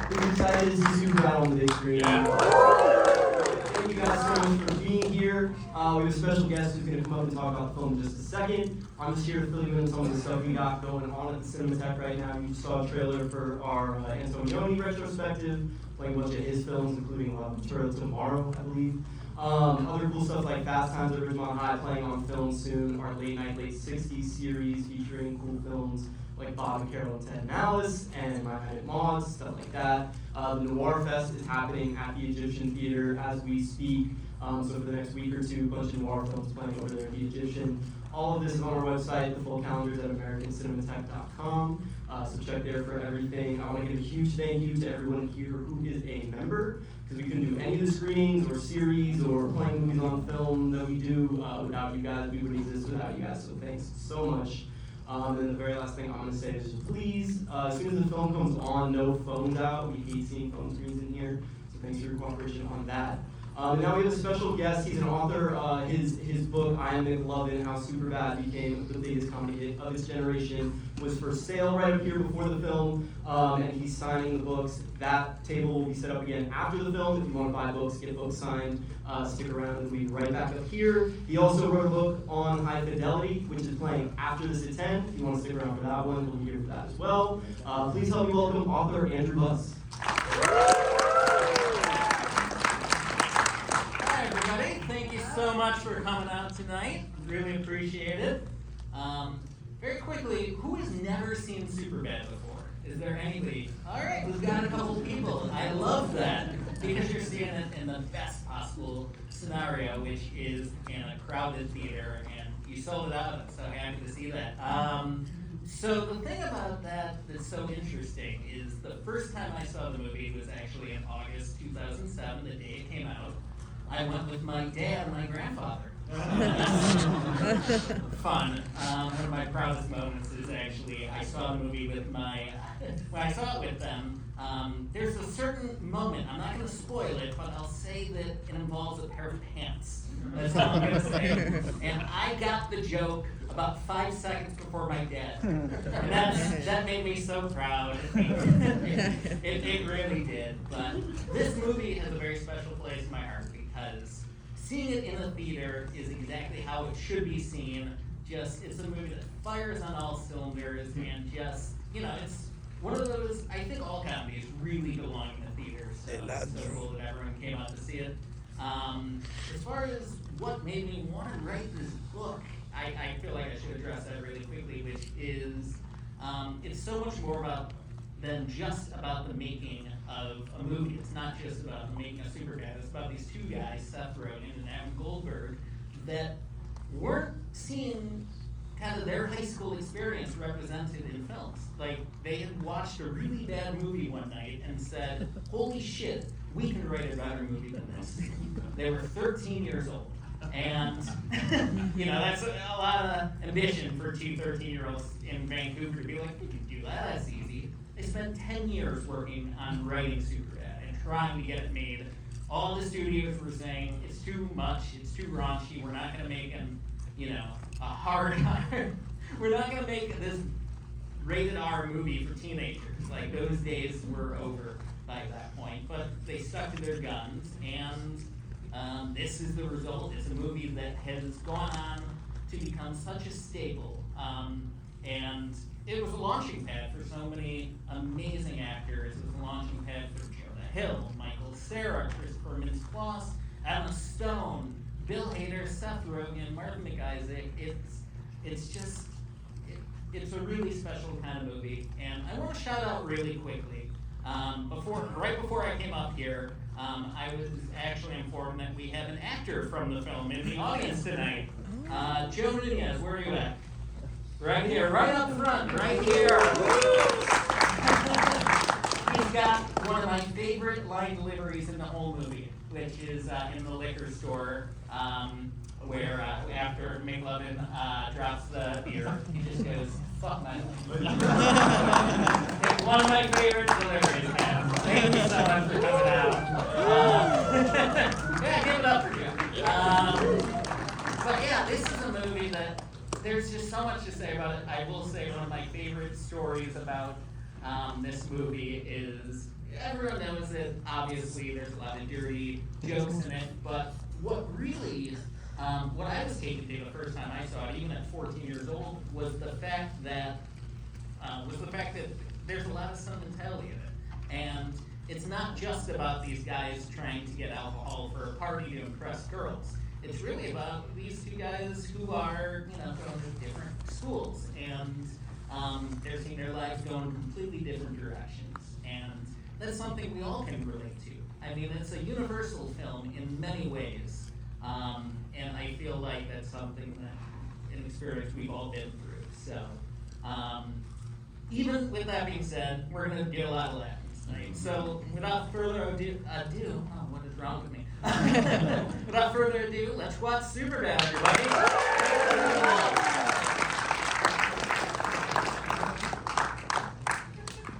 We're excited to see Superbad on the big screen. Thank you guys so much for being here. We have a special guest who's going to come up and talk about the film in just a second. I'm just here to fill you in on some of the stuff we got going on at the Cinematheque right now. You saw a trailer for our Antonioni retrospective, playing a bunch of his films, including Material Tomorrow, I believe. Other cool stuff like Fast Times at Ridgemont High playing on film soon. Our late 60s series featuring cool films like Bob and Carol and Ted and Alice, and My Night at Maud's, stuff like that. The Noir Fest is happening at the Egyptian Theater as we speak. So for the next week or two, a bunch of noir films playing over there at the Egyptian. All of this is on our website. The full calendar is at americancinematheque.com. So check there for everything. I want to give a huge thank you to everyone here who is a member, because we couldn't do any of the screenings or series or playing movies on film that we do without you guys. We wouldn't exist without you guys. So thanks so much. And the very last thing I'm going to say is just please, as soon as the film comes on, no phones out. We hate seeing phone screens in here. So thanks for your cooperation on that. And now we have a special guest. He's an author. His book, I Am McLovin, How Superbad Became the Biggest Comedy Hit of Its Generation, was for sale right up here before the film, and he's signing the books. That table will be set up again after the film. If you want to buy books, get books signed, stick around, and we'll be right back up here. He also wrote a book on High Fidelity, which is playing after this at 10. If you want to stick around for that one, we'll be here for that as well. Please help me welcome author Andrew Buss. Thank you so much for coming out tonight. Really appreciate it. Very quickly, who has never seen Superbad before? Is there anybody? All right, we've got a couple people. I love that because you're seeing it in the best possible scenario, which is in a crowded theater, and you sold it out. I'm so happy to see that. So the thing about that that's so interesting is the first time I saw the movie was actually in August 2007, the day it came out. I went with my dad and my grandfather. Fun. One of my proudest moments is actually I saw the movie with when I saw it with them, there's a certain moment, I'm not going to spoil it, but I'll say that it involves a pair of pants. That's all I'm going to say. And I got the joke about 5 seconds before my dad. And that made me so proud. It really did. But this movie has a very special place in my heart because seeing it in a theater is exactly how it should be seen. It's a movie that fires on all cylinders and just, it's one of those, I think all comedies really belong in the theater. So it's so cool that everyone came out to see it. As far as what made me want to write this book, I feel like I should address that really quickly, which is it's so much more than just about the making of a movie. It's not just about the making of Superbad. It's about these two guys, Seth Rogen and Adam Goldberg, that weren't seeing kind of their high school experience represented in films. Like, they had watched a really bad movie one night and said, holy shit, we can write a better movie than this. They were 13 years old. And, that's a lot of ambition for two 13-year-olds in Vancouver to be like, we can do that, that's easy. They spent 10 years working on writing Superbad and trying to get it made. All the studios were saying, it's too much, it's too raunchy, we're not going to make him, a hard R. We're not going to make this rated R movie for teenagers. Like, those days were over by that point. But they stuck to their guns, and this is the result. It's a movie that has gone on to become such a staple. And it was a launching pad for so many amazing actors. It was a launching pad for Jonah Hill, Michael Cera, Christopher Mintz-Plasse, Emma Stone, Bill Hader, Seth Rogen, Martin McIsaac. It's a really special kind of movie. And I want to shout out really quickly. Right before I came up here, I was actually informed that we have an actor from the film in the audience tonight. Joe Nunez, where are you at? Right here, right up front, right here. He's got one of my favorite line deliveries in the whole movie, which is in the liquor store, where after McLovin drops the beer, he just goes, fuck my life. It's one of my favorite deliveries, man. Thank you so much for coming out. Yeah, give it up for you. But yeah, this is a movie that there's just so much to say about it. I will say one of my favorite stories about This movie is, everyone knows it, obviously there's a lot of dirty jokes in it, but what really, what I was taken to the first time I saw it, even at 14 years old, was the fact that there's a lot of sentimentality in it. And it's not just about these guys trying to get alcohol for a party to impress girls. It's really about these two guys who are, going to different schools, and they're seeing their lives go in completely different directions. And that's something we all can relate to. I mean, it's a universal film in many ways, and I feel like that's something that, an experience we've all been through. So, even with that being said, we're going to get a lot of laughs tonight. So, without further ado, what is wrong with me? Without further ado, let's watch Superbad, everybody.